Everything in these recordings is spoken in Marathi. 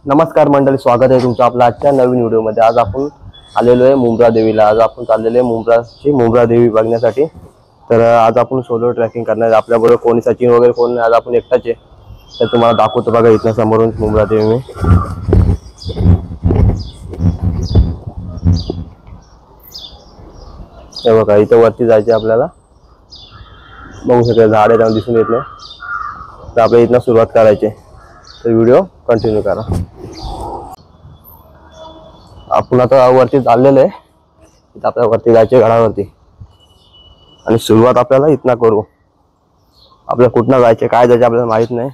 नमस्कार मंडळी, स्वागत आहे तुमचं आपल्या आजच्या नवीन व्हिडिओमध्ये। आज आपण आलेलो आहे मुंब्रा देवीला। आज आपण चाललेले मुंब्रा देवी बघण्यासाठी। तर आज आपण सोलो ट्रॅकिंग करणार। आपल्याबरोबर कोणी सचिन वगैरे कोण नाही, आज आपण एकटाच आहे। तर तुम्हाला दाखवतो बघा, इथनं समोरून मुंब्रा देवी मी हे बघा, इथं वरती जायचे आपल्याला। बघू शकता झाड आहे, दिसून येत नाही। तर आपल्या इथनं सुरुवात करायची, तर व्हिडिओ कंटिन्यू करा। आपण आता वरती चाललेलो आहे। इथं आपल्याला वरती जायचे गडावरती, आणि सुरुवात आपल्याला इथनं करू। आपल्याला कुठनं जायचे, काय जायचे आपल्याला माहित नाही।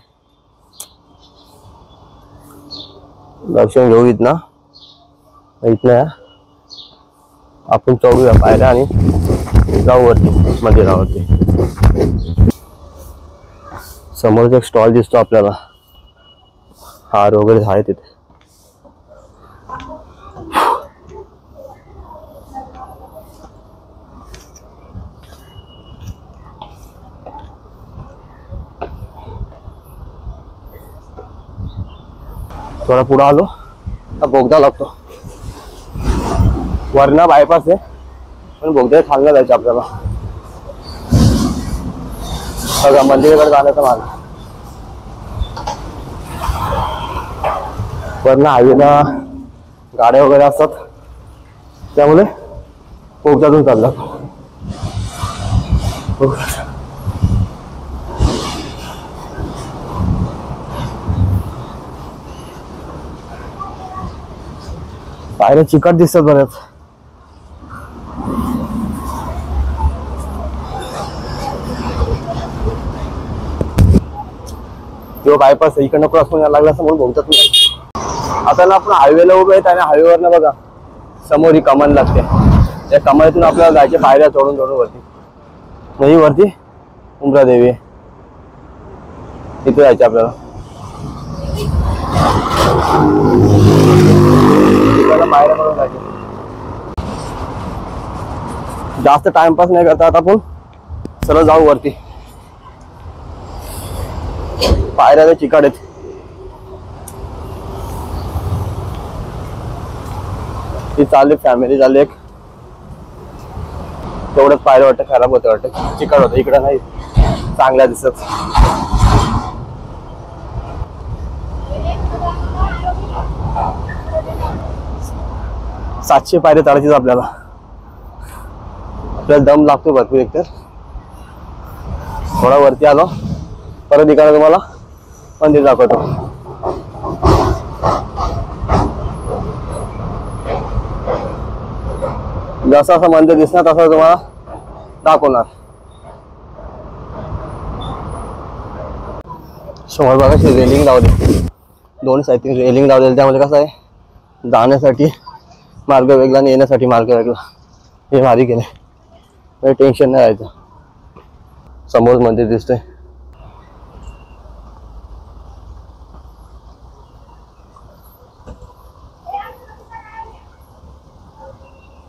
दर्शन घेऊ इथनं आपण चढूया पायऱ्या आणि जाऊ वरती मंदिरावरती। समोरच एक स्टॉल दिसतो आपल्याला, हार वगैरे आहे तिथे। थोडा पुढे आलो तर बोगदा लागतो। वरना बायपास आहे, पण बोगदा खालना जायचं आपल्याला। बघा, मंदिराकडे जाण्याचा मार्ग। वरना हायवेला गाड्या वगैरे असतात, त्यामुळे बोगद्यातून चालला। पायऱ्या चिकट दिसतात बऱ्याच। तो बायपास इकडनं क्रॉस करायला लागला असं म्हणून बोलतात नाही। आता ना आपण हायवेला उभे आहेत, आणि हायवेवर ना बघा समोर ही कमान लागते। त्या कमानीतून आपल्याला जायचे पायऱ्या चढून वरती। नाही, वरती मुंब्रा देवी आहे, तिथे जायचे आपल्याला। पायऱ्या करून जायचे। जास्त टाइमपास नाही करता, आता आपण सरळ जाऊ वरती। पायऱ्या चिकाट आहेत। ती चालली फॅमिली, चालली एक। तेवढंच पायऱ्या वाटतं खराब होतं, वाटतं चिकाट होतं। इकडं नाही चांगल्या दिसत। सातशे पायऱ्या चढायचीच आपल्याला दम लागतो भरपूर। एकतर थोडा वरती आलो, परत इकडे तुम्हाला मंदिर दाखवतो। जसं असं मंदिर दिसणार तसं तुम्हाला दाखवणार। समोर बघा, रेलिंग लावली, दोन साईडने रेलिंग लावलेली। त्यामुळे कसं आहे, जाण्यासाठी मार्ग वेगळा आणि येण्यासाठी मार्ग वेगळा। हे भारी केले, टेन्शन नाही राहायचं। समोर मंदिर दिसतंय।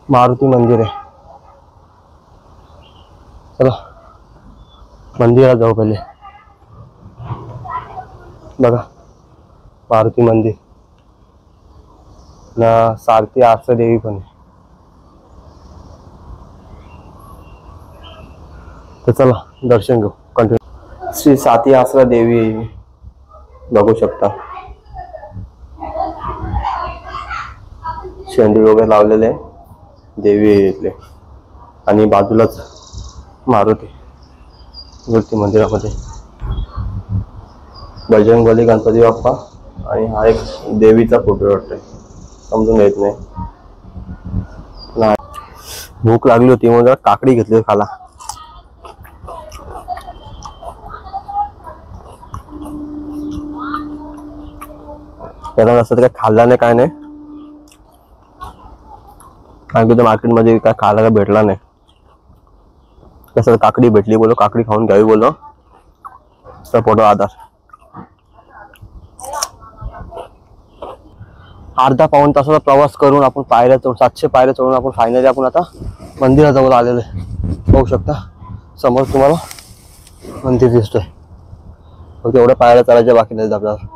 मारुती मंदिर आहे। चला मंदिरात जाऊ पहिले। बघा, मारुती मंदिर ना, सारथी आसरा देवी पण आहे। तर चला दर्शन घेऊ कंटिन्यू। श्री साती आसरा देवी बघू शकता। शेंडी वगैरे लावलेले देवी इथले, आणि बाजूलाच मारुती मूर्ती मंदिरामध्ये। बजरंगबली, गणपती बाप्पा, आणि हा एक देवीचा फोटो वाटतोय, समजून येत नाही। भूक लागली होती म्हणून काकडी घेतली खाला। त्याला असं काय खाल्ला नाही, काय नाही, कारण की मार्केटमध्ये काय खायला भेटला नाही। कसं काकडी भेटली, बोलो काकडी खाऊन घ्यावी बोलो, तर फोटो आधार। अर्धा पाऊण तासाचा प्रवास करून आपण पायऱ्या चढून 700 पायऱ्या चढून आपण फायनली आपण आता मंदिराजवळ आलेलो आहे। बघू शकता समोर तुम्हाला मंदिर दिसतोय। फक्त एवढ्या पायऱ्या चढायच्या बाकी नाहीत आपल्याला।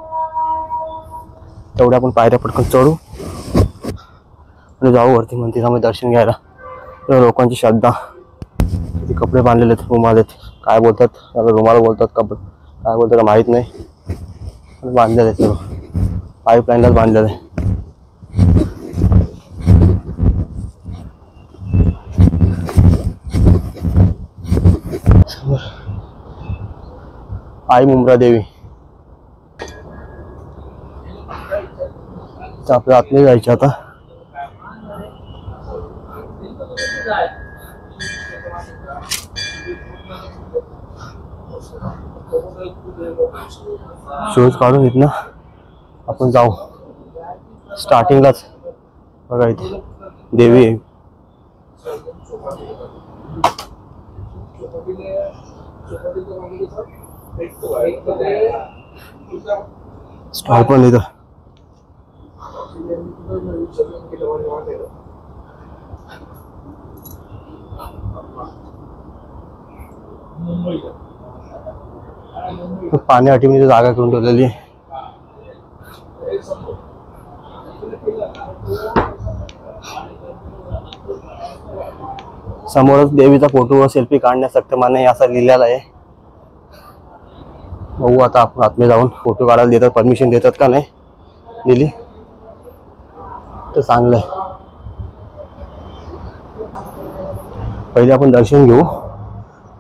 तेवढ्या आपण पायऱ्या पटकन चढू आणि जाऊ वरती मंदिरामध्ये दर्शन घ्यायला. लोकांची श्रद्धा. किती कपडे बांधलेले आहेत, रुमाल आहेत, काय बोलतात त्याला, रुमाल बोलतात कपडे, काय बोलतात माहित नाही, बांधलेले आहेत सर्व, पाईपलाईनलाच बांधलेलं आहे. आई मुंब्रा देवी. आपल्या आतमध्ये जायचे आता. शूज काढून घेत ना आपण जाऊ. स्टार्टिंगलाच बघा इथे देवी आहे. स्टॉल पण इथं. पाणी आठवणीची जागा करून ठेवलेली आहे. समोरच देवीचा फोटो व सेल्फी काढण्यास सक्त मान्य असा लिहिलेला आहे. बघू आता आपण आतमध्ये जाऊन फोटो काढायला देतात, परमिशन देतात का नाही, दिली तर चांगलं आहे. पहिले आपण दर्शन घेऊ,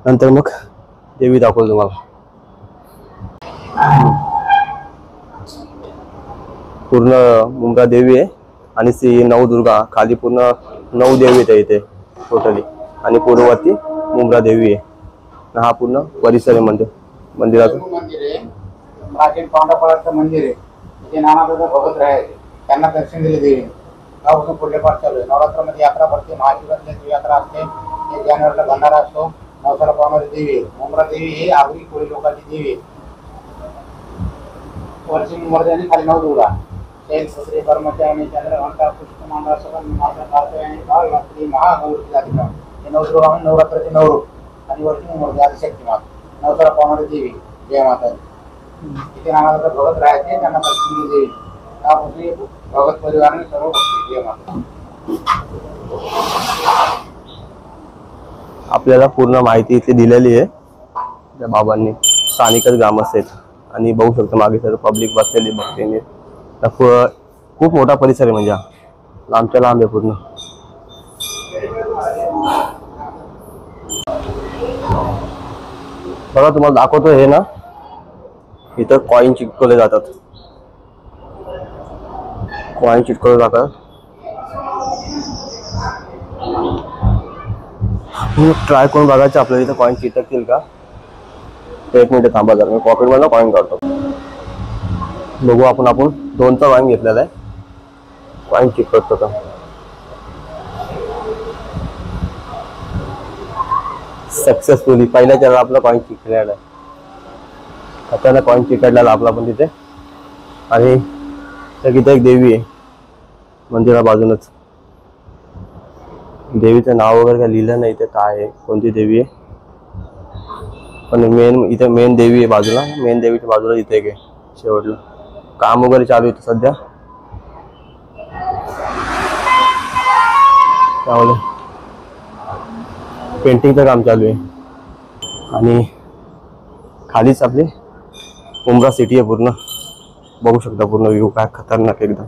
नंतर मग देवी दाखवतो तुम्हाला. पूर्ण मुंब्रा देवी आहे आणि श्री नवदुर्गा खाली पूर्ण 9 देवी आहेत इथे टोटली, आणि पूर्ववरती मुंब्रा देवी आहे. हा पूर्ण परिसर आहे मंदिराचं. मंदिर आहे, प्राचीन पांडवपळाचं मंदिर आहे. तिथे नाना भगत राहायचे, त्यांना दर्शन दिले देवी. गावापासून पुढले पाठ चालू आहे. नवरात्रामध्ये यात्रा भरते, महाशिवरात्री यात्रा असते, 1 जानेवारीला भंडारा असतो. नवसाला पावणारी देवी आहे मुंब्रा देवी. ही आगरी कोळी लोकांची देवी आहे. वरची मुंब्रा आणि खाली नवदुर्गा. शैल सत्रे कर्मचारी चंद्रघंटा पुष्पमांडा सगळं महागौरी जाती. हे नवदुर्गा नवरात्राचे नवरूप आणि वरची मुंब्रा आदिशक्ती माता, नवसाला पावणारी देवी जय माता. तिथे नाना भगत राहायचे, त्यांना दर्शन देवी. त्यापासून भगत परिवाराने सर्व भक्ती जय माता. आपल्याला पूर्ण माहिती इथे दिलेली आहे त्या बाबांनी. स्थानिकच ग्रामस्थ आहेत आणि बघू शकतो मागे सर्व पब्लिक बसलेली भक्तीने. खूप मोठा परिसर आहे, म्हणजे लांबच्या लांब आहे पूर्ण. बघा तुम्हाला दाखवतो हे ना, इथं कॉइन चिटकवले जातात. कॉइन चिटकवले जातात. ट्राय करून बघायचं आपल्याला इथं कॉइन चिटकतील का. 1 मिनिट थांबा जरा, मी पॉकेट मधला कॉइन काढतो. बघू आपण 2चा कॉइन घेतलेला आहे. कॉइन चिटकवतो का सक्सेसफुली. पहिल्या चॅनल आपला कॉइन चिकटलेला आहे. आता कॉइन चिकटलेला आपला पण तिथे. आणि तिथे एक देवी आहे मंदिरा बाजूनच. देवीचं नाव वगैरे काय लिहिलं नाही, ते काय आहे, कोणती देवी आहे, पण इथे मेन देवी आहे बाजूला. मेन देवीच्या बाजूला इथे एक आहे शेवटला. काम वगैरे चालू आहे सध्या, त्यामुळे पेंटिंगचं काम चालू आहे. आणि खालीच आपली मुंब्रा सिटी आहे पूर्ण. बघू शकता पूर्ण व्ह्यू काय खतरनाक एकदम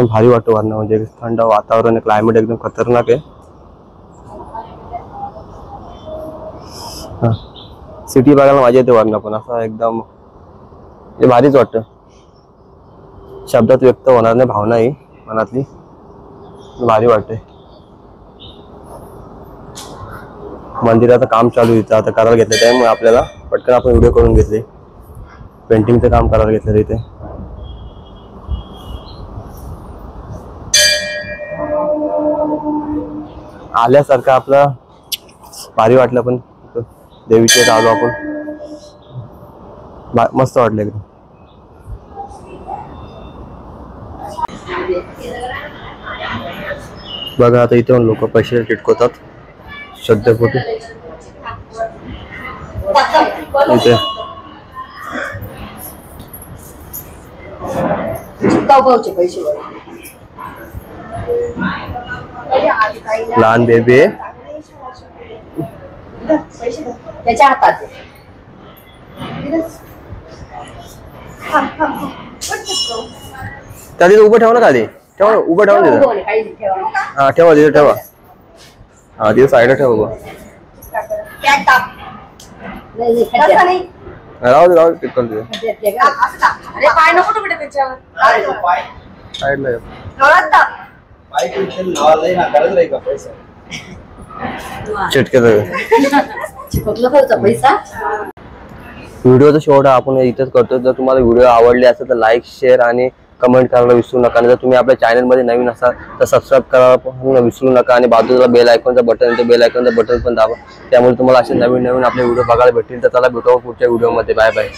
भारी वाटतं. वरण म्हणजे थंड वातावरण, क्लायमेट एकदम खतरनाक आहे. सिटी बघायला मजा येते वरण, पण असं एकदम हे भारीच वाटतं. शब्दात व्यक्त होणार नाही भावना ही मनातली. भारी वाटते. मंदिराचं काम चालू आहे आता करायला घेतलं, त्यामुळे आपल्याला पटकन आपण व्हिडिओ करून घेतले. पेंटिंगचं काम करायला घेतलं इथे. आल्यासारखं आपलं भारी वाटलं. पण देवीचे आलो आपण, मस्त वाटलं एकदम. बघा आता इथे लोक पैसे चिटकवतात श्रद्धेपोटी. इथे भाऊचे पैसे वर लहान बेबी आहे. त्याच्या हातात आहे. त्या तिथे उभं ठेवा ना खाली. ठेवा ना, उभं ठेवा ना तिथं. बोल, काही नाही, ठेवा. हा ठेवा तिथे ठेवा. हा तिथे साईडला ठेवा उभं. त्यात टाक. नाही, खड्ड्यात. राहू दे राहू दे टिकल तिथे खड्ड्यात ते का? अरे पाय नको तुकडे त्याच्यावर. साईडला ये. नवरात टाक. चिटके चिपकलं भाऊचा पैसा. व्हिडिओचा शेवट आपण इथेच करतो. जर तुम्हाला व्हिडिओ आवडले असेल तर लाईक शेअर आणि कमेंट करायला विसरू नका. आणि जर तुम्ही आपल्या चॅनलमध्ये नवीन असाल तर सबस्क्राईब करायला पण विसरू नका. आणि बाजूला बेल आयकॉनचं बटन आहे, बेल आयकॉनचं बटन पण दाबा. त्यामुळे तुम्हाला असे नवीन नवीन आपले व्हिडिओ बघायला भेटतील. तर चला भेटू पुढच्या व्हिडिओमध्ये. Bye bye.